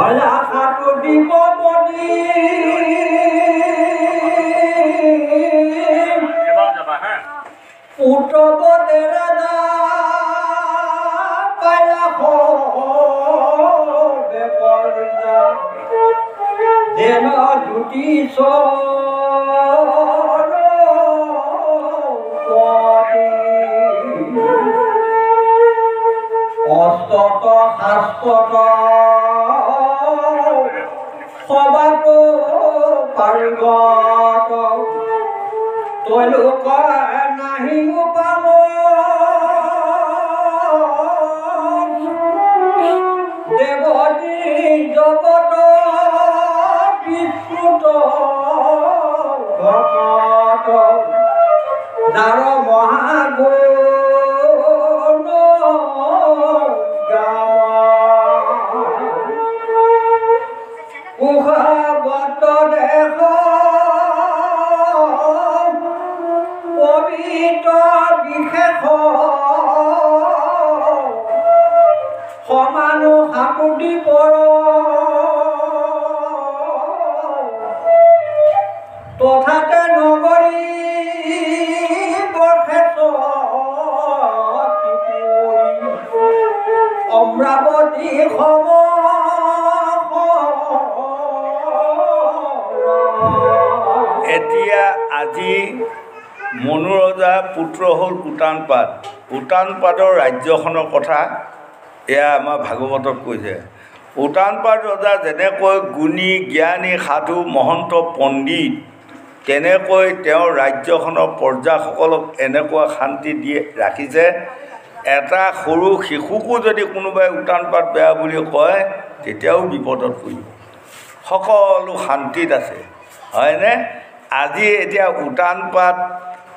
ভলা খাটো দিব বনি উঠব দেৰা পায়া বেপৰ যেন দুটি অস্তত শাস্ত্ৰত সবাতো পাৰ্গত তোলোক নাহিব পাব দেৱতী জগত বিস্মৃত ভকত যাৰ মহাগুণ উষাবত দেশ পবিত্ৰ বিশেষ সমানো সাতুতি পৰ তথাতে নগৰী বৰ্ষেশ অমৰাৱতী সম এতিয়া আজি মনুৰজা পুত্ৰ হ'ল উটানপাত উটানপাতৰ ৰাজ্যখনৰ কথা এয়া আমাৰ ভাগৱতত কৈছে উটানপাত ৰজা যেনেকৈ গুণী জ্ঞানী সাধু মহন্ত পণ্ডিত তেনেকৈ তেওঁৰ ৰাজ্যখনৰ প্ৰজাসকলক এনেকুৱা শান্তি দিয়ে ৰাখিছে এটা সৰু শিশুকো যদি কোনোবাই উটানপাত বেয়া বুলি কয় তেতিয়াও বিপদত পৰিব সকলো শান্তিত আছে হয়নে আজি এতিয়া উটানপাত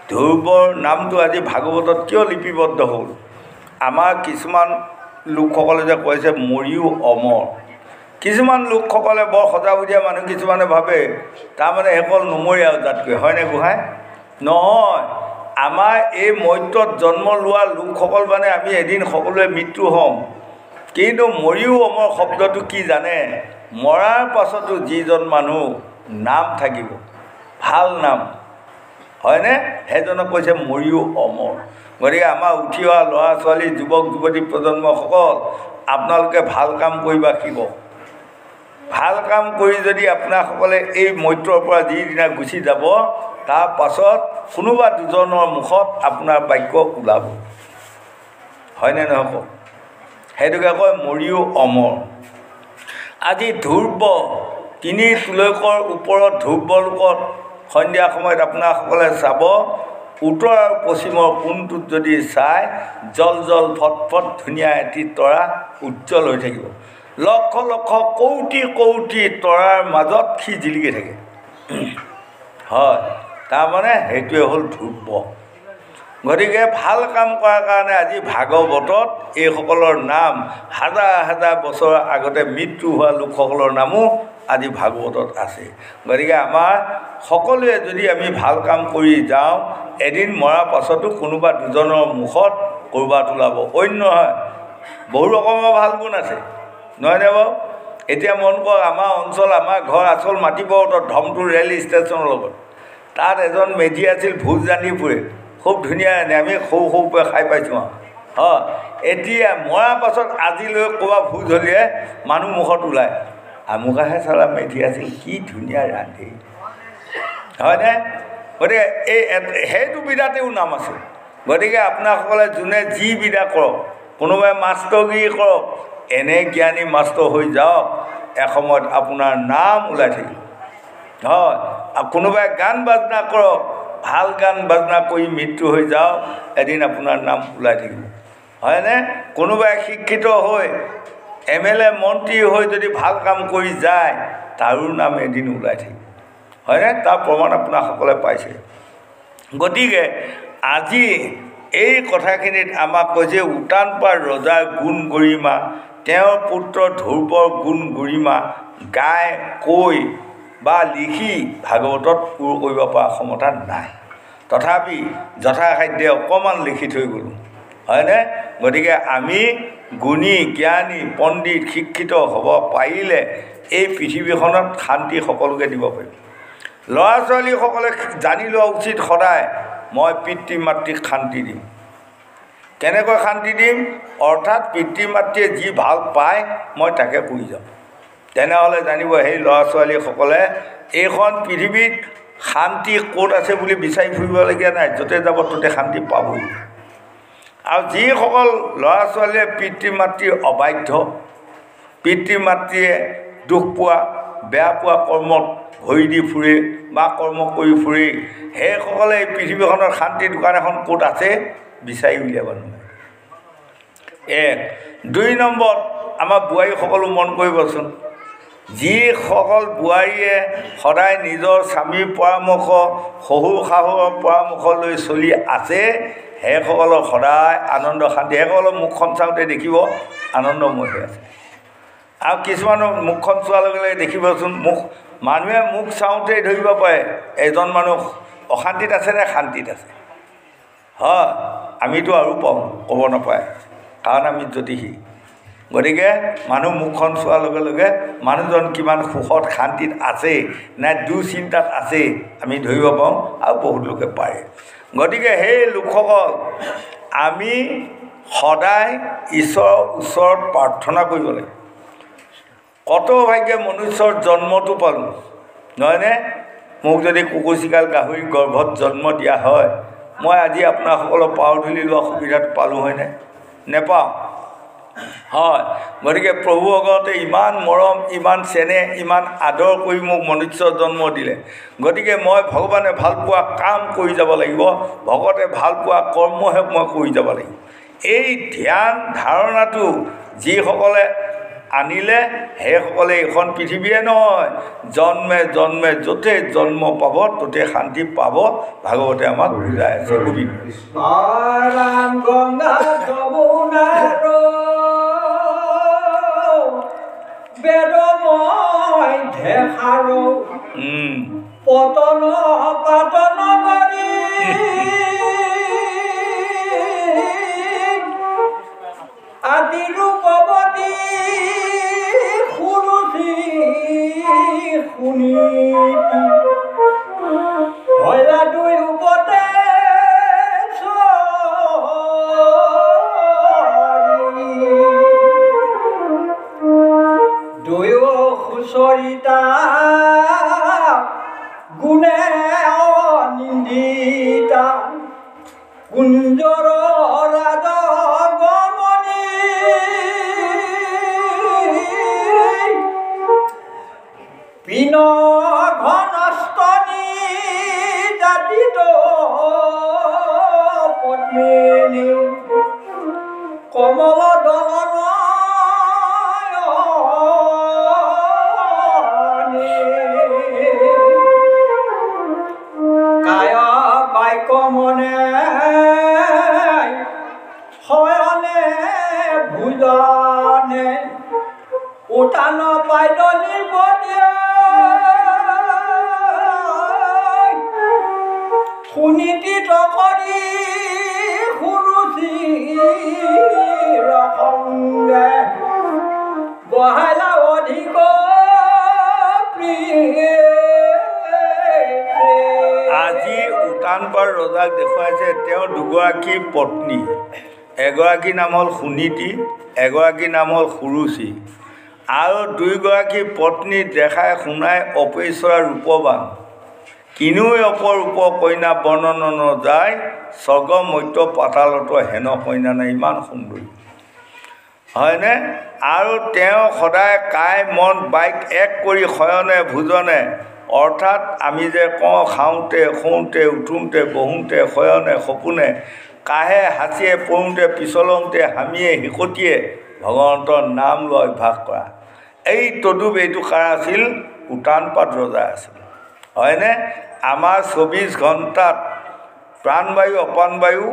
ধ্ৰুৱৰ নামটো আজি ভাগৱতত কিয় লিপিবদ্ধ হ'ল আমাৰ কিছুমান লোকসকলে যে কৈছে মৰিও অমৰ কিছুমান লোকসকলে বৰ সজাবতীয়া মানুহ কিছুমানে ভাবে তাৰমানে সেইসকল নমৰীয়া তাতকৈ হয়নে গোহাঁই নহয় আমাৰ এই মৰ্ত্যত জন্ম লোৱা লোকসকল মানে আমি এদিন সকলোৱে মৃত্যু হ'ম কিন্তু মৰিও অমৰ শব্দটো কি জানে মৰাৰ পাছতো যিজন মানুহ নাম থাকিব ভাল নাম হয়নে সেইজনক কৈছে মৰিও অমৰ গতিকে আমাৰ উঠি অহা ল'ৰা ছোৱালী যুৱক যুৱতী প্ৰজন্মসকল আপোনালোকে ভাল কাম কৰিবা শিকিব ভাল কাম কৰি যদি আপোনাসকলে এই মৰ্ত্যৰ পৰা যিদিনা গুচি যাব তাৰ পাছত কোনোবা দুজনৰ মুখত আপোনাৰ বাক্য ওলাব হয়নে নহয় কওক সেইটোকে কয় মৰিও অমৰ আজি ধ্ৰুৱ তিনি তুলকৰ ওপৰত ধ্ৰুৱ লোকত সন্ধিয়া সময়ত আপোনাসকলে চাব উত্তৰ আৰু পশ্চিমৰ কোণটোত যদি চাই জল জল ফটফট ধুনীয়া এটি তৰা উজ্জ্বল হৈ থাকিব লক্ষ লক্ষ কৌটি কৌটি তৰাৰ মাজত সি জিলিকি থাকে হয় তাৰমানে সেইটোৱে হ'ল ধ্ৰুৱ গতিকে ভাল কাম কৰাৰ কাৰণে আজি ভাগৱতত এইসকলৰ নাম হাজাৰ হাজাৰ বছৰ আগতে মৃত্যু হোৱা লোকসকলৰ নামো আজি ভাগৱতত আছে গতিকে আমাৰ সকলোৱে যদি আমি ভাল কাম কৰি যাওঁ এদিন মৰাৰ পাছতো কোনোবা দুজনৰ মুখত ক'ৰবাত ওলাব অন্য নহয় বহু ৰকমৰ ভাল গুণ আছে নহয়নে বাৰু এতিয়া মন কৰক আমাৰ অঞ্চল আমাৰ ঘৰ আচল মাটিপৰ্বতত ধমটোৰ ৰেল ষ্টেচনৰ লগত তাত এজন মেধি আছিল ভোজ ৰান্ধি ফুৰে খুব ধুনীয়া আমি সৰু সৰুকৈ খাই পাইছোঁ হয় এতিয়া মৰাৰ পাছত আজিলৈ ক'ৰবাত ভোজ হ'লে মানুহ মুখত ওলায় আমুকাহে চালা মেধি আছিল কি ধুনীয়া ৰান্ধি হয়নে গতিকে এই সেইটো বিধাতেও নাম আছে গতিকে আপোনাসকলে যোনে যি বিধা কৰক কোনোবাই মাষ্টৰগিৰি কৰক এনে জ্ঞানী মাষ্টৰ হৈ যাওক এসময়ত আপোনাৰ নাম ওলাই থাকিব হয় কোনোবাই গান বাজনা কৰক ভাল গান বাজনা কৰি মৃত্যু হৈ যাওক এদিন আপোনাৰ নাম ওলাই থাকিব হয়নে কোনোবাই শিক্ষিত হৈ MLA মন্ত্ৰী হৈ যদি ভাল কাম কৰি যায় তাৰো নাম এদিন ওলাই থাকিব হয়নে তাৰ প্ৰমাণ আপোনাসকলে পাইছে গতিকে আজি এই কথাখিনিত আমাক কৈছে উটানপাত ৰজাৰ গুণ গৰিমা তেওঁৰ পুত্ৰ ধ্ৰুৱৰ গুণ গৰিমা গাই কৈ বা লিখি ভাগৱতত পূৰ কৰিব পৰা ক্ষমতা নাই তথাপি যথাসাধ্য অকণমান লিখি থৈ গ'লোঁ হয়নে গতিকে আমি গুণী জ্ঞানী পণ্ডিত শিক্ষিত হ'ব পাৰিলে এই পৃথিৱীখনত শান্তি সকলোকে দিব পাৰিম। ল'ৰা ছোৱালীসকলে জানি লোৱা উচিত সদায় মই পিতৃ মাতৃক শান্তি দিম। কেনেকৈ শান্তি দিম? অৰ্থাৎ পিতৃ মাতৃয়ে যি ভাল পায় মই তাকে কৰি যাম। তেনেহ'লে জানিব সেই ল'ৰা ছোৱালীসকলে এইখন পৃথিৱীত শান্তি ক'ত আছে বুলি বিচাৰি ফুৰিবলগীয়া নাই, য'তে যাব ত'তে শান্তি পাবই। আৰু যিসকল ল'ৰা ছোৱালীয়ে পিতৃ মাতৃৰ অবাধ্য, পিতৃ মাতৃয়ে দুখ পোৱা বেয়া পোৱা কৰ্মত ভৰি দি ফুৰে বা কৰ্ম কৰি ফুৰে, সেইসকলে এই পৃথিৱীখনৰ শান্তিৰ দোকান এখন ক'ত আছে বিচাৰি উলিয়াব নোৱাৰে। এক। ২ নম্বৰত আমাৰ বোৱাৰীসকলো মন কৰিবচোন, যিসকল বোৱাৰীয়ে সদায় নিজৰ স্বামীৰ পৰামৰ্শ শহুৰ শাহুৰৰ পৰামৰ্শ লৈ চলি আছে, সেইসকলৰ সদায় আনন্দ শান্তি। সেইসকলৰ মুখখন চাওঁতে দেখিব আনন্দময় হৈ আছে। আৰু কিছুমানৰ মুখখন চোৱাৰ লগে লগে দেখিবচোন মানুহে মুখ চাওঁতেই ধৰিব পাৰে এজন মানুহ অশান্তিত আছে নে শান্তিত আছে। হয়, আমিতো আৰু পাওঁ ক'ব নাপায়, কাৰণ আমি জ্যোতিষী। গতিকে মানুহ মুখখন চোৱাৰ লগে লগে মানুহজন কিমান সুখত শান্তিত আছে নে দুঃচিন্তাত আছে আমি ধৰিব পাৰোঁ, আৰু বহুত লোকে পাৰে। গতিকে সেই লোকসকল আমি সদায় ঈশ্বৰৰ ওচৰত প্ৰাৰ্থনা কৰিব লাগে। কত ভাগ্যে মনুষ্যৰ জন্মটো পালোঁ, নহয়নে? মোক যদি কুকুচিকাল গাহৰি গৰ্ভত জন্ম দিয়া হয়, মই আজি আপোনাসকলৰ পাও ধূলি লোৱা সুবিধাটো পালোঁ হয়নে? নেপাওঁ। হয়, গতিকে প্ৰভু ভগৱতে ইমান মৰম ইমান চেনেহ ইমান আদৰ কৰি মোক মনুষ্য জন্ম দিলে। গতিকে মই ভগৱানে ভালপোৱা কাম কৰি যাব লাগিব, ভগৱতে ভালপোৱা কৰ্মহে মই কৰি যাব লাগিব। এই ধ্যান ধাৰণাটো যিসকলে আনিলে সেইসকলে এইখন পৃথিৱীয়ে নহয়, জন্মে জন্মে য'তে জন্ম পাব ত'তে শান্তি পাব। ভাগৱতে আমাক বুজাই আছে। গংগা যমুনাৰ বেদময় ঢেখাৰ পতন পাতন কৰি আদি ৰূপৱতী সুৰুচি শুনি ভৈলা দুই উপতে দুয়ো সুচৰিতা গুণে অনিন্দিতা কুঞ্জৰ ৰাজ গমনি পিন ঘনস্তনী জাতিত পদ্মিনী কমল দলন কায় বাইক মনে শয়নে ভোজনে উঠান পাইদলি বদিয়ে সুনীতিত কৰি সুৰুচি ৰসংগে বহালা অধিক আজি উটানপাৰ ৰজাক দেখুৱাইছে তেওঁৰ দুগৰাকী পত্নী, এগৰাকী নাম হ'ল সুনীতি, এগৰাকী নাম হ'ল সুৰুচি, আৰু দুয়োগৰাকী পত্নী দেখাই শুনাই অপেশ্বৰা ৰূপৱান। কিনুই অপৰূপ কইনা বৰ্ণন যায়, স্বৰ্গ মধ্য পাতালত হেন কইনা নাই। ইমান সুন্দৰী হয়নে? আৰু তেওঁ সদায় কায় মন বাইক এক কৰি শয়নে ভোজনে, অৰ্থাৎ আমি যে কওঁ খাওঁতে শুওঁতে উঠোঁতে বহোঁতে শয়নে সপোনে কাহে হাঁচিয়ে পৰোঁতে পিছলওঁতে হামিয়ে হিকটিয়ে ভগৱন্তৰ নাম লোৱা অভ্যাস কৰা। এই তদুপ এইটো কাৰ আছিল? উটানপাত ৰজা আছিল। হয়নে? আমাৰ ২৪ ঘণ্টাত প্ৰাণবায়ু অপানবায়ু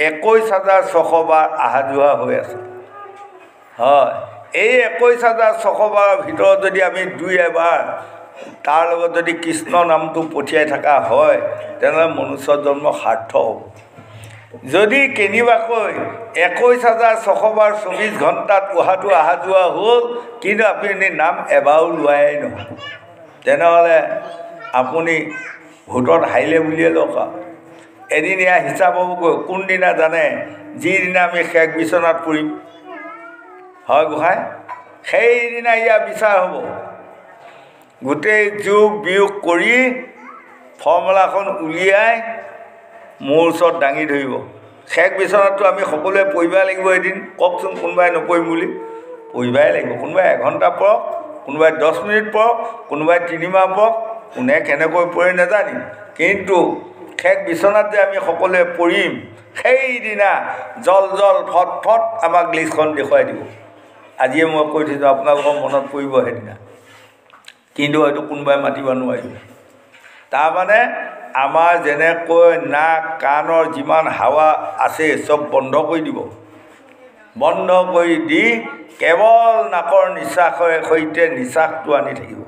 ২১,৬০০ বাৰ অহা যোৱা হৈ আছে। হয়, এই ২১,৬০০ বাৰৰ ভিতৰত যদি আমি ২-এবাৰ তাৰ লগত যদি কৃষ্ণ নামটো পঠিয়াই থকা হয়, তেনেহ'লে মনুষ্য জন্ম সাৰ্থক হ'ব। যদি কেনিবাকৈ 21,624 ঘণ্টাত উহাটো অহা যোৱা হ'ল কিন্তু আপুনি নাম এবাৰো লোৱাই নহয় তেনেহ'লে আপুনি ভোটত হাৰিলে বুলিয়ে লওক এদিন এয়া হিচাপ হ'বগৈ কোনদিনা জানে যিদিনা আমি শেষ বিচনাত পৰিম হয় গোসাঁই সেইদিনা ইয়াৰ বিচাৰ হ'ব গোটেই যোগ বিয়োগ কৰি ফৰ্মুলাখন উলিয়াই মোৰ ওচৰত দাঙি ধৰিব শেষ বিচনাততো আমি সকলোৱে পঢ়িবই লাগিব এদিন কওকচোন কোনোবাই নপঢ়িম বুলি পঢ়িবই লাগিব কোনোবাই এঘণ্টা পঢ়ক কোনোবাই 10 মিনিট পঢ়ক কোনোবাই 3 মাহ পঢ়ক কোনে কেনেকৈ পঢ়ে নাজানিম কিন্তু শেষ বিচনাত যে আমি সকলোৱে পঢ়িম সেইদিনা জল জল ফট ফট আমাক লিষ্টখন দেখুৱাই দিব আজিয়ে মই কৈ থৈছোঁ আপোনালোকৰ মনত পৰিব সেইদিনা কিন্তু হয়তো কোনোবাই মাতিব নোৱাৰিব তাৰমানে আমাৰ যেনেকৈ নাক কাণৰ যিমান হাৱা আছে চব বন্ধ কৰি দিব বন্ধ কৰি দি কেৱল নাকৰ নিশ্বাসৰ সৈতে নিশ্বাসটো আনি থাকিব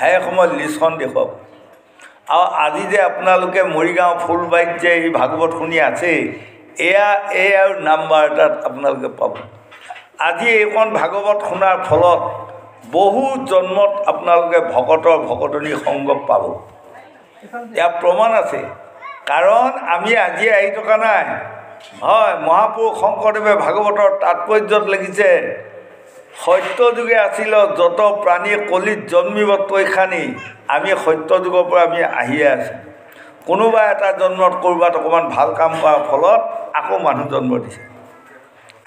সেই সময়ত লিষ্টখন দেখুৱাব আৰু আজি যে আপোনালোকে মৰিগাঁও ফুলবাৰীত যে এই ভাগৱত শুনি আছে এই আৰু নাম্বাৰ এটাত আপোনালোকে পাব আজি এইখন ভাগৱত শুনাৰ ফলত বহু জন্মত আপোনালোকে ভকতনী সংগ পাব ইয়াৰ প্ৰমাণ আছে কাৰণ আমি আজি আহি থকা নাই হয় মহাপুৰুষ শংকৰদেৱে ভাগৱতৰ তাৎপৰ্যত লিখিছে সত্য যুগে আছিল যত প্ৰাণী কলিত জন্মিব তৈখানি আমি সত্য যুগৰ পৰা আমি আহিয়ে আছোঁ কোনোবা এটা জন্মত ক'ৰবাত অকণমান ভাল কাম কৰাৰ ফলত আকৌ মানুহ জন্ম দিছে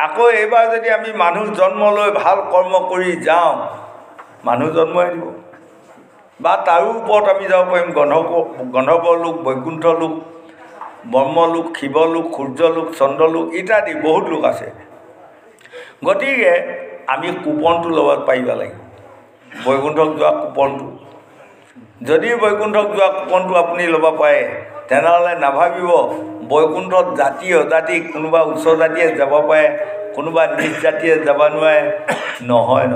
আকৌ এইবাৰ যদি আমি মানুহ জন্ম লৈ ভাল কৰ্ম কৰি যাওঁ মানুহ জন্মই দিব বা তাৰো ওপৰত আমি যাব পাৰিম গন্ধৰ্ব লোক বৈকুণ্ঠ লোক ব্ৰহ্মলোক শিৱলোক সূৰ্যলোক চন্দ্ৰলোক ইত্যাদি বহুত লোক আছে গতিকে আমি কুপনটো ল'ব পাৰিব লাগিব বৈকুণ্ঠক যোৱা কুপনটো যদি বৈকুণ্ঠক যোৱা কুপনটো আপুনি ল'ব পাৰে তেনেহ'লে নাভাবিব বৈকুণ্ঠত জাতি অজাতি কোনোবা উচ্চ জাতিয়ে যাব পাৰে কোনোবা নিজ জাতিয়ে যাব নোৱাৰে নহয়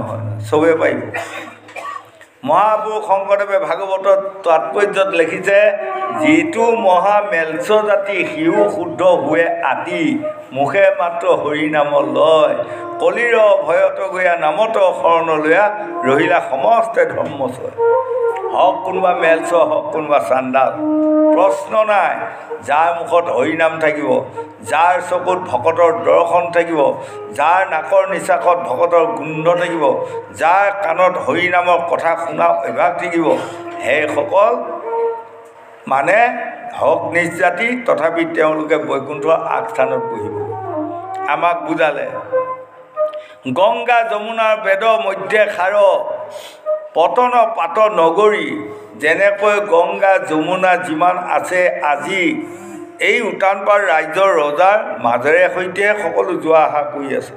চবেই পাৰিব মহাপুৰুষ শংকৰদেৱে ভাগৱতত তাৎপৰ্যত লিখিছে যিটো মহা মেলছ জাতি সিও শুদ্ধ হোৱে আতি মুখে মাত্ৰ হৰি নাম লয় কলিৰ ভয়ত গয়া নামত শৰণ লয়া ৰহিলা সমস্তে ধৰ্মচয় হওক কোনোবা মেলছ হওক কোনোবা চাণ্ডাল প্ৰশ্ন নাই যাৰ মুখত হৰিনাম থাকিব যাৰ চকুত ভকতৰ দৰ্শন থাকিব যাৰ নাকৰ নিশ্বাসত ভকতৰ গোন্ধ থাকিব যাৰ কাণত হৰিনামৰ কথা শুনা অভ্যাস থাকিব সেইসকল মানে হওক নিজ জাতি তথাপি তেওঁলোকে বৈকুণ্ঠৰ আগস্থানত বহিব আমাক বুজালে গংগা যমুনাৰ বেদ মধ্যে খাৰ পতন পাত নগৰী যেনেকৈ গংগা যমুনা যিমান আছে আজি এই উটানপাৰ ৰাজ্যৰ ৰজাৰ মাজেৰে সৈতে সকলো যোৱা অহা কৰি আছে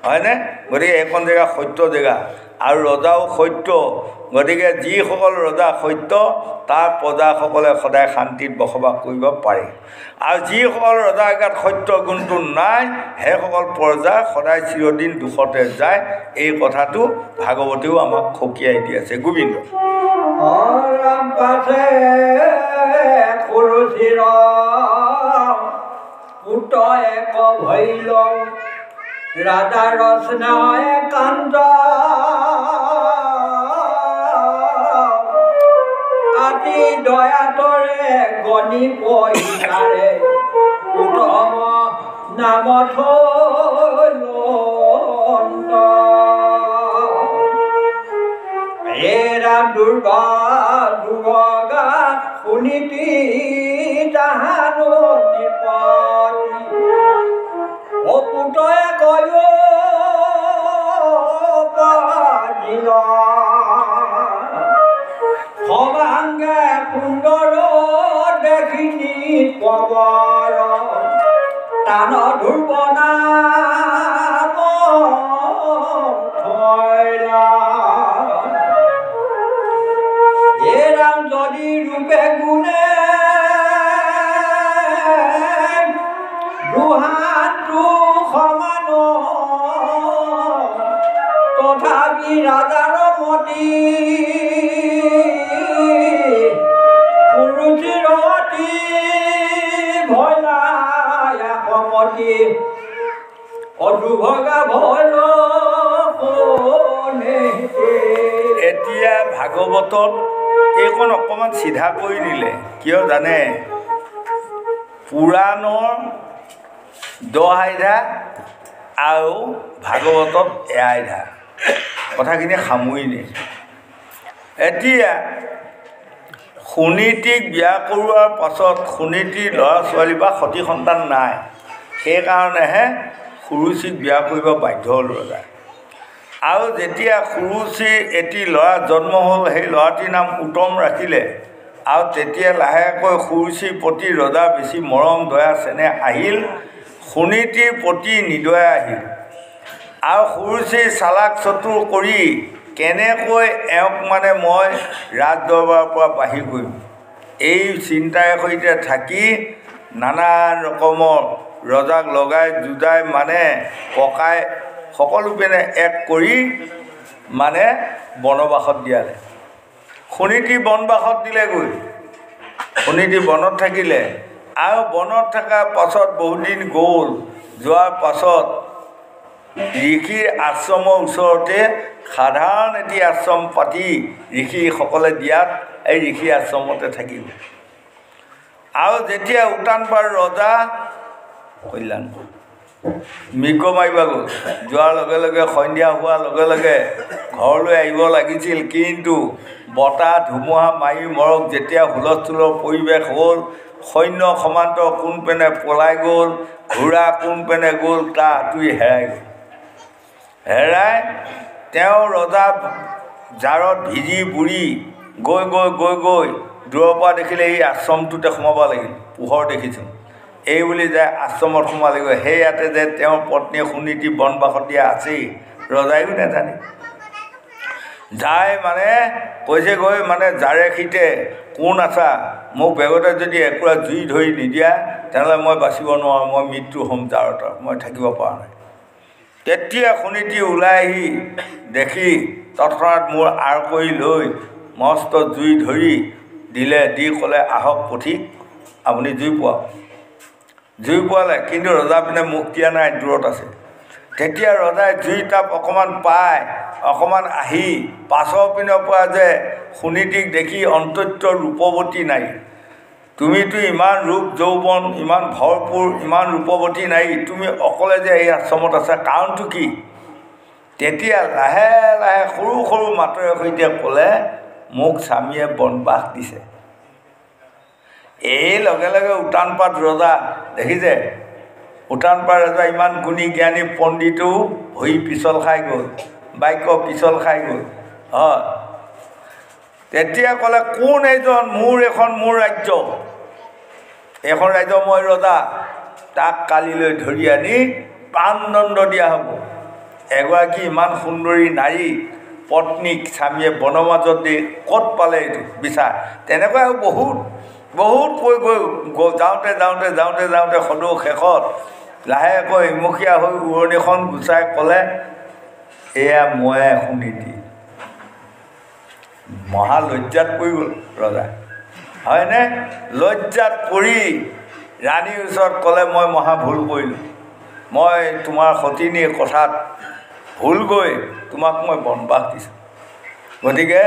হয়নে গতিকে এইখন জেগা সত্য জেগা আৰু ৰজাও সত্য গতিকে যিসকল ৰজা সত্য তাৰ প্ৰজাসকলে সদায় শান্তিত বসবাস কৰিব পাৰে আৰু যিসকল ৰজাৰ গাত সত্য গুণটো নাই সেইসকল প্ৰজা সদায় চিৰদিন দুখতে যায় এই কথাটো ভাগৱতেও আমাক খকিয়াই দি আছে গোবিন্দ ৰাজা ৰচনায় কান্ত আদি দয়াতৰে গণি পইচাৰে উত্তম নাম এৰা দুৰ্গা শুনিতি তাহানো নিপতি অপুতয়ে কয় পাদিল সবাংগে সুন্দৰ দেখিনি পবৰ টান ধ্ৰুৱ নাম এৰাম যদি ৰূপে গুণে সমান তথাপি ৰাজাৰ মতি পুৰুষিৰ অতি ভয়া অদুভগা ভয় এতিয়া ভাগৱতত এইকণ অকণমান চিধা কৰি দিলে কিয় জানে পুৰাণৰ 10 আধ্যায় আৰু ভাগৱতত 1 আধ্যায় কথাখিনি সামৰি দিয়ে এতিয়া সুনীতিক বিয়া কৰোৱাৰ পাছত সুনীতিৰ ল'ৰা ছোৱালী বা সতি সন্তান নাই সেইকাৰণেহে সুৰুচিক বিয়া কৰিব বাধ্য হ'ল ৰজা আৰু যেতিয়া সুৰুচিৰ এটি ল'ৰা জন্ম হ'ল সেই ল'ৰাটিৰ নাম উত্তম ৰাখিলে আৰু তেতিয়া লাহেকৈ সুৰুচিৰ প্ৰতি ৰজাৰ বেছি মৰম দয়া চেনেহ আহিল সুনীতিৰ প্ৰতি নিদয়া আহিল আৰু সুৰুচিৰ চালাক চতুৰ কৰি কেনেকৈ এওঁক মানে মই ৰাজদৰবাৰৰ পৰা বাহিৰ কৰিম এই চিন্তাৰ সৈতে থাকি নানান ৰকমৰ ৰজাক লগাই যুঁজাই মানে পকাই সকলো পিনে এক কৰি মানে বনবাসত দিয়ালে সুনীতি বনবাসত দিলেগৈ সুনীতি বনত থাকিলে আৰু বনত থকাৰ পাছত বহুদিন গ'ল যোৱাৰ পাছত ঋষিৰ আশ্ৰমৰ ওচৰতে সাধাৰণ এটি আশ্ৰম পাতি ঋষিসকলে দিয়াত এই ঋষি আশ্ৰমতে থাকিব আৰু যেতিয়া উটানপাৰ ৰজা কল্যাণ মৃগ মাৰিব গ'ল যোৱাৰ লগে লগে সন্ধিয়া হোৱাৰ লগে লগে ঘৰলৈ আহিব লাগিছিল কিন্তু বতাহ ধুমুহা মাৰি মৰক যেতিয়া হুলস্থুলৰ পৰিৱেশ হ'ল সৈন্য সমান্তৰ কোনপিনে পলাই গ'ল ঘোঁৰা কোনপিনে গ'ল তাৰ আঁতৰি হেৰাই গ'ল হেৰাই তেওঁ ৰজা জাৰত ভিজি বুৰি গৈ গৈ গৈ গৈ দূৰৰ পৰা দেখিলে এই আশ্ৰমটোতে সোমাব লাগিল পোহৰ দেখিছোঁ এই বুলি যায় আশ্ৰমত সোমালেগৈ সেই ইয়াতে যে তেওঁৰ পত্নী সুনীতি বনবাসত দিয়া আছেই ৰজাইও নাজানে যাই মানে কৈছেগৈ মানে জাৰে শীতে কোন আছা মোক বেগতে যদি একুৰা জুই ধৰি নিদিয়া তেনেহ'লে মই বাচিব নোৱাৰোঁ মই মৃত্যু হ'ম জাৰত মই থাকিব পৰা নাই তেতিয়া সুনীতি ওলাই আহি দেখি তৎক্ষণাত মোৰ আঁৰ কৰি লৈ মস্ত জুই ধৰি দিলে দি ক'লে আহক পঠিক আপুনি জুই পোৱাওক জুই পোৱালে কিন্তু ৰজা পিনে মুখ দিয়া নাই দূৰত আছে তেতিয়া ৰজাই জুই তাপ অকণমান পাই অকণমান আহি পাছৰ পিনৰ পৰা যে সুনীতিক দেখি অন্তত্য ৰূপৱতী নাৰী তুমিতো ইমান ৰূপ যৌৱন ইমান ভৰপূৰ ইমান ৰূপৱতী নাৰী তুমি অকলে যে এই আশ্ৰমত আছা কাৰণটো কি তেতিয়া লাহে লাহে সৰু সৰু মাতৰে সৈতে ক'লে মোক স্বামীয়ে বনবাস দিছে এই লগে লগে উটানপাত ৰজা দেখিছে উটানপাত ৰজা ইমান গুণী জ্ঞানী পণ্ডিতো ভৰি পিছল খাই গ'ল বাক্য পিছল খাই গ'ল হয় তেতিয়া ক'লে কোন এইজন মোৰ ৰাজ্য এখন ৰাজ্য মই ৰজা তাক কালিলৈ ধৰি আনি প্ৰাণদণ্ড দিয়া হ'ব এগৰাকী ইমান সুন্দৰী নাৰী পত্নীক স্বামীয়ে বনৰ মাজত দি ক'ত পালে এইটো বিচাৰ তেনেকুৱা আৰু বহুত কৈ গৈ যাওঁতে যাওঁতে যাওঁতে যাওঁতে সদৌ শেষত লাহেকৈ ইমুখীয়া হৈ উৰণিখন গুচাই ক'লে এয়া মই সুনীতি মহা লজ্জাত পৰি গ'ল ৰজা হয়নে লজ্জাত পৰি ৰাণীৰ ওচৰত ক'লে মই মহা ভুল কৰিলোঁ মই তোমাৰ সতিনীৰ কথাত ভুল গৈ তোমাক মই বনবাস দিছোঁ গতিকে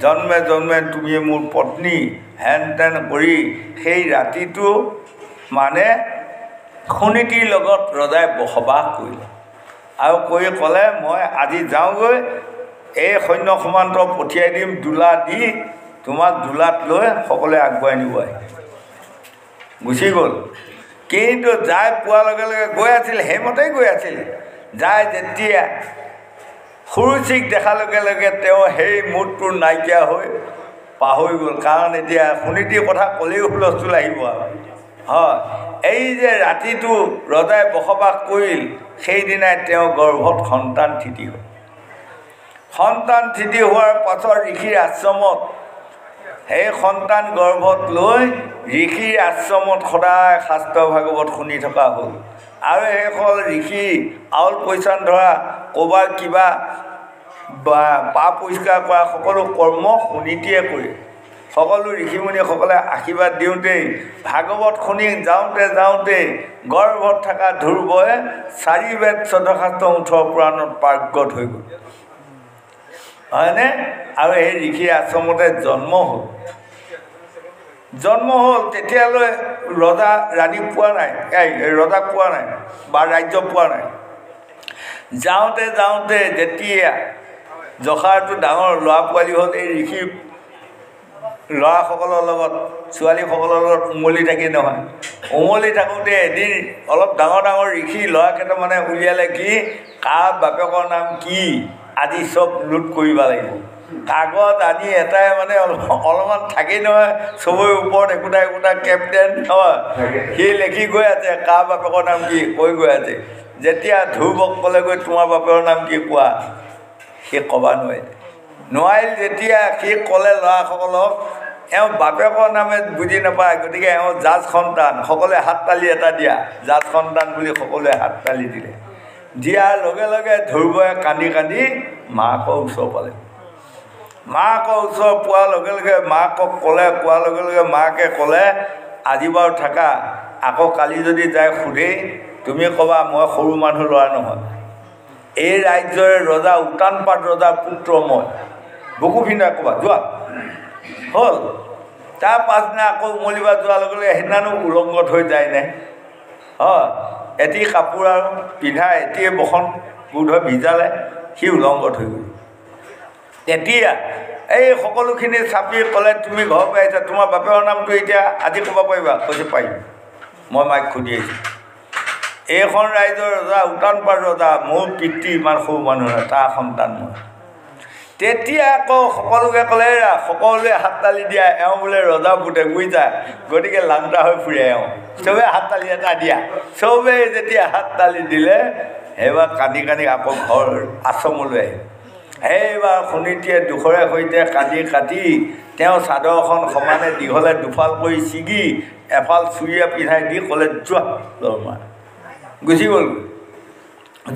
জন্মে জন্মে তুমি মোৰ পত্নী হেন তেন কৰি সেই ৰাতিটো মানে সুনীতিৰ লগত ৰজাই বসবাস কৰিলে আৰু কৈ ক'লে মই আজি যাওঁগৈ এই সৈন্য সমান্ত পঠিয়াই দিম দোলা দি তোমাক দোলাত লৈ সকলোৱে আগবঢ়াই নিব আহি গুচি গ'ল কিন্তু যাই পোৱাৰ লগে লগে গৈ আছিল সেইমতেই গৈ আছিল যাই যেতিয়া সুৰুচিক দেখাৰ লগে লগে তেওঁ সেই মুডটো নাইকিয়া হৈ পাহৰি গ'ল কাৰণ এতিয়া সুনীতিৰ কথা ক'লেও হুলস্থুল আহিব আৰু হয় এই যে ৰাতিটো ৰজাই বসবাস কৰিল সেইদিনাই তেওঁ গৰ্ভত সন্তান থিতি হ'ল সন্তান থিতি হোৱাৰ পাছত ঋষিৰ আশ্ৰমত সেই সন্তান গৰ্ভত লৈ ঋষিৰ আশ্ৰমত সদায় শাস্ত্ৰ ভাগৱত শুনি থকা হ'ল আৰু সেইসকল ঋষি আউল পৈচান ধৰা ক'ৰবাৰ কিবা বা পা পৰিষ্কাৰ কৰা সকলো কৰ্ম সুনীতিয়ে কৰে সকলো ঋষিমুনিসকলে আশীৰ্বাদ দিওঁতেই ভাগৱত শুনি যাওঁতে গৰ্ভত থকা ধ্ৰুৱই 4 বেদ 14 শাস্ত্ৰ 18 পুৰাণত পাৰ্গত হৈ গ'ল হয়নে আৰু এই ঋষি আশ্ৰমতে জন্ম হ'ল তেতিয়ালৈ ৰজা ৰাণী পোৱা নাই ৰজাক পোৱা নাই বা ৰাজ্য পোৱা নাই যাওঁতে যেতিয়া জখাৰটো ডাঙৰ ল'ৰা পোৱালি হ'ল এই ঋষি ল'ৰাসকলৰ লগত ছোৱালীসকলৰ লগত উমলি থাকি নহয় উমলি থাকোঁতে এদিন অলপ ডাঙৰ ঋষি ল'ৰা কেইটামানে উলিয়ালে কি কাৰ বাপেকৰ নাম কি আজি চব নোট কৰিব লাগিব কাগজ আনি এটাই মানে অলপমান থাকেই নহয় চবৰে ওপৰত একোটা কেপ্টেইন হয় সি লিখি গৈ আছে কাৰ বাপেকৰ নাম কি কৈ গৈ আছে যেতিয়া ধ্ৰুৱক ক'লেগৈ তোমাৰ বাপেকৰ নাম কি কোৱা সি ক'ব নোৱাৰিল যেতিয়া সি ক'লে ল'ৰাসকলক এওঁ বাপেকৰ নামে বুজি নাপায় গতিকে এওঁ জাজ সন্তান সকলোৱে হাত তালি এটা দিয়া জাজ সন্তান বুলি সকলোৱে হাত তালি দিলে দিয়াৰ লগে লগে ধ্ৰুৱই কান্দি মাকৰ ওচৰ পালে মাকৰ ওচৰ পোৱাৰ লগে লগে মাকক কোৱাৰ লগে লগে মাকে ক'লে আজি বাৰু থাকা আকৌ কালি যদি যায় সোধেই তুমি ক'বা মই সৰু মানুহ ল'ৰা নহয় এই ৰাজ্যৰে ৰজা উটানপাত ৰজাৰ পুত্ৰ মই বুকু ভিন্দাই ক'বা যোৱা হ'ল তাৰ পাছদিনা আকৌ উমলিবা যোৱাৰ লগে লগে সেইদিনানো উলংগত হৈ যায়নে হয় এটি কাপোৰ আৰু পিন্ধা এটিয়ে বসন বোধ হৈ ভিজালে সি উলংগত হৈ গ'ল তেতিয়া এই সকলোখিনি চাপি ক'লে তুমি ঘৰ পাই আহিছা তোমাৰ বাপেকৰ নামটো এতিয়া আজি ক'ব পাৰিবা কৈছে পাৰিম মই মাইক সুধি আহিছোঁ এইখন ৰাইজৰ ৰজা উটানপাত ৰজা মোৰ পিতৃ ইমান সৰু মানুহ নহয় তাৰ সন্তান মই তেতিয়া আকৌ সকলোকে ক'লে সকলোৱে হাত তালি দিয়া এওঁ বোলে ৰজা পুতে বুজিছা গতিকে লাংটা হৈ ফুৰে এওঁ চবেই হাত তালি এটা দিয়া চবেই যেতিয়া হাত তালি দিলে সেইবাৰ কান্দি আকৌ ঘৰ আশ্ৰমলৈ আহিল সেইবাৰ সুনীতিয়ে দুখৰে সৈতে কাটি তেওঁ চাদৰখন সমানে দীঘলে দুফাল কৰি ছিগি এফাল চুৰিয়া পিন্ধাই দি ক'লে যোৱা দৰমা গুচি গ'ল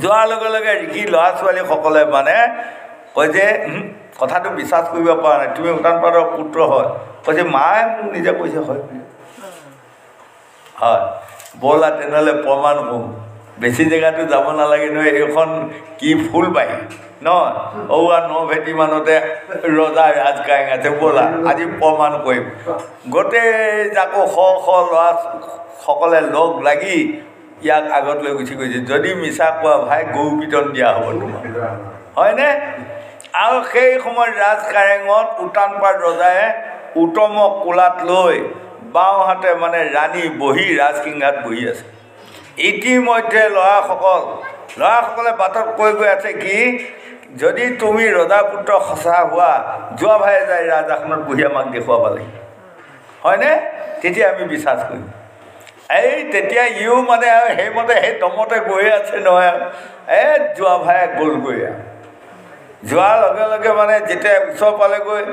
যোৱাৰ লগে লগে ঋষি ল'ৰা ছোৱালীসকলে মানে কয় যে কথাটো বিশ্বাস কৰিব পৰা নাই তুমি উটানপাতৰ পুত্ৰ হয় কৈছে মায়ে মোক নিজে কৈছে হয় ব'লা তেনেহ'লে প্ৰমাণ কৰোঁ বেছি জেগাটো যাব নালাগে নহয় এইখন কি ফুল পায় নহয় নভেটি মানতে ৰজা ৰাজ কাৰেং আছে ব'লা আজি প্ৰমাণ কৰিম গোটেই জাকো শ ল'ৰা সকলে লগ লাগি ইয়াক আগত লৈ গুচি গৈছে যদি মিছা কোৱা ভাই গৰু পিতন দিয়া হ'ব তোমাক হয়নে আৰু সেই সময়ত ৰাজ কাৰেঙত উটানপাত ৰজাই উত্তমক কোলাত লৈ বাওঁহাতে মানে ৰাণী বহি ৰাজসিংহাত বহি আছে ইতিমধ্যে ল'ৰাসকলে বাটত কৈ গৈ আছে কি যদি তুমি ৰজা পুত্ৰ সঁচা হোৱা যোৱা ভাই যায় ৰাজআসনত বহি আমাক দেখুৱাব লাগিব হয়নে তেতিয়া আমি বিশ্বাস কৰিম এই তেতিয়া ইও মানে সেইমতে সেই দমতে গৈ আছে নহয় যোৱা ভাই গ'লগৈ যোৱাৰ লগে লগে মানে যেতিয়া ওচৰ পালেগৈ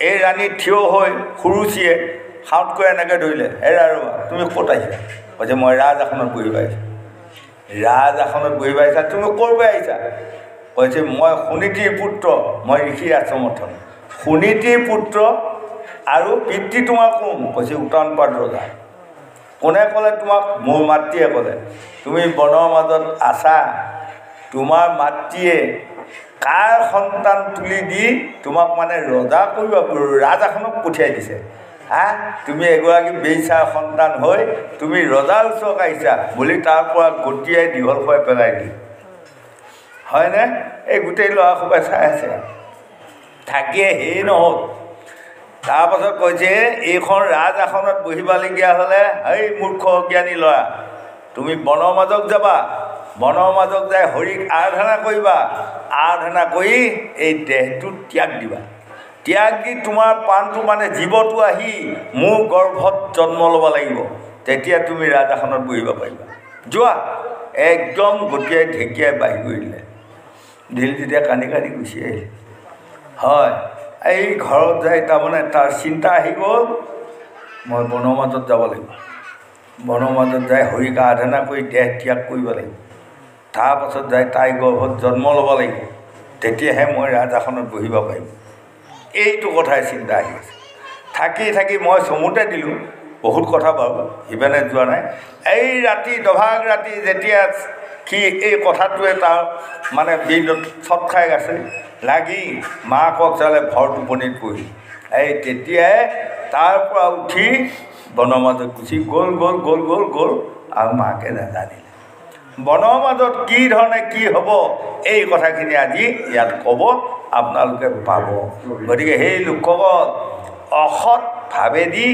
এই ৰাণী থিয় হৈ সুৰুচিয়ে সাউতকৈ এনেকৈ ধৰিলে ৰ'বা তুমি ক'ত আহিছা কৈছে মই ৰাজআসনত বহিব আহিছোঁ ৰাজআসনত বহিব আহিছা তুমি ক'ৰ পৰা আহিছা কৈছে মই সুনীতিৰ পুত্ৰ মই ঋষি আশ্ৰমত থাকোঁ সুনীতিৰ পুত্ৰ আৰু পিতৃ তোমাৰ কোন কৈছে উটানপাত ৰজা কোনে ক'লে তোমাক মোৰ মাতৃয়ে ক'লে তুমি বনৰ মাজত আছা তোমাৰ মাতৃয়ে কাৰ সন্তান তুলি দি তোমাক মানে ৰজা কৰিব ৰাজআসনক পঠিয়াই দিছে তুমি এগৰাকী বেইচাৰ সন্তান হৈ তুমি ৰজাৰ ওচৰত আহিছা বুলি তাৰ পৰা গতিয়াই দীঘল খুৱাই পেলাই দিয়ে হয়নে এই গোটেই ল'ৰাসোপাই চাই আছে থাকিয়ে সেই নহ'ল তাৰপাছত কৈছে এইখন ৰাজআসনত বহিবলগীয়া হ'লে এই মূৰ্খ অজ্ঞানী ল'ৰা তুমি বনৰ মাজত যাবা বনৰ মাজত যাই হৰিক আৰাধনা কৰিবা আৰাধনা কৰি এই দেহটো ত্যাগ দিবা ত্যাগ দি তোমাৰ প্ৰাণটো মানে জীৱটো আহি মোৰ গৰ্ভত জন্ম ল'ব লাগিব তেতিয়া তুমি ৰাজআসনত বহিব পাৰিবা যোৱা একদম গতিয়াই ঢেকীয়াই বাঢ়ি কৰি দিলে তেতিয়া কান্দি গুচি আহিলে হয় এই ঘৰত যাই তাৰমানে তাৰ চিন্তা আহি গ'ল মই বনৰ মাজত যাব লাগিব বনৰ মাজত যাই হৰিক আৰাধনা কৰি দেহ ত্যাগ কৰিব লাগিব তাৰপাছত যাই তাই গৰ্ভত জন্ম ল'ব লাগিব তেতিয়াহে মই ৰাজআসনত বহিব পাৰিম এইটো কথাই চিন্তা আহি আছে থাকি থাকি মই চমুতে দিলোঁ বহুত কথা বাৰু সিমানে যোৱা নাই এই ৰাতি দভাগ ৰাতি যেতিয়া সি এই কথাটোৱে তাৰ মানে বিলত চট খাই আছে লাগি মাকক চালে ভৰ টোপনিত পৰিল এই তেতিয়াই তাৰ পৰা উঠি বনৰ মাজত গুচি গ'ল গ'ল গ'ল গ'ল গ'ল আৰু মাকে নাজানিলে বনৰ মাজত কি ধৰণে কি হ'ব এই কথাখিনি আজি ইয়াত ক'ব আপোনালোকে পাব গতিকে সেই লোকসকল অসৎ ভাৱেদি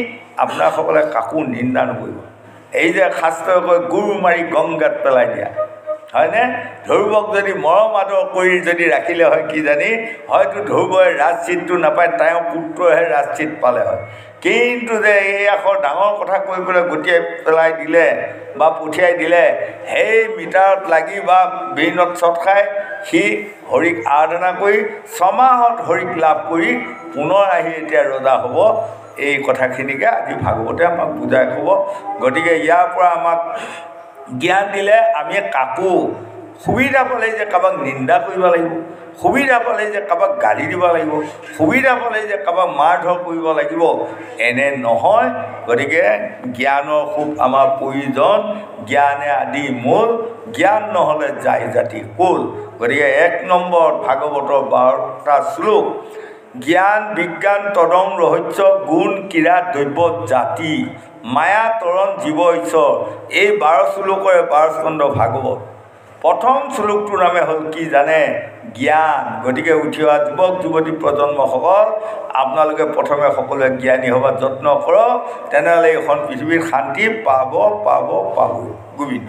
আপোনাৰসকলে কাকো নিন্দা নকৰিব এই যে শাস্ত্ৰই কয় গুৰ মাৰি গংগাত পেলাই দিয়া হয়নে ধ্ৰুৱক যদি মৰম আদৰ কৰি যদি ৰাখিলে হয় কি জানি হয়তো ধ্ৰুৱই ৰাজচিতটো নাপায় তেওঁ পুত্ৰহে ৰাজচিত পালে হয় কিন্তু যে এই আখৰ ডাঙৰ কথা কৈ পেলাই গটিয়াই পেলাই দিলে বা পঠিয়াই দিলে সেই মিটাৰত লাগি বা বেইনত চট খাই সি হৰিক আৰাধনা কৰি ছমাহত হৰিক লাভ কৰি পুনৰ আহি এতিয়া ৰজা হ'ব এই কথাখিনিকে আজি ভাগৱতে আমাক বুজাই ক'ব গতিকে ইয়াৰ পৰা আমাক জ্ঞান দিলে আমি কাকো সুবিধা পালে যে কাৰোবাক নিন্দা কৰিব লাগিব সুবিধা পালে যে কাৰোবাক গালি দিব লাগিব সুবিধা পালে যে কাৰোবাক মাৰ ধৰ কৰিব লাগিব এনে নহয় গতিকে জ্ঞানৰ খুব আমাৰ প্ৰয়োজন জ্ঞানে আদি মূল জ্ঞান নহ'লে যায় জাতি কুল গতিকে 1 নম্বৰ ভাগৱতৰ 12টা শ্লোক জ্ঞান বিজ্ঞান তদং ৰহস্য গুণ ক্ৰীড়া দ্ৰব্য জাতি মায়া তৰণ জীৱ ঈশ্বৰ এই 12 শ্লোকৰে 12 স্কন্ধ ভাগৱত প্ৰথম শ্লোকটোৰ নামে হ'ল কি জানে জ্ঞান গতিকে উঠি অহা যুৱক যুৱতী প্ৰজন্মসকল আপোনালোকে প্ৰথমে সকলোৱে জ্ঞানী হ'বা যত্ন কৰক তেনেহ'লে এইখন পৃথিৱীত শান্তি পাব পাব পাব গোবিন্দ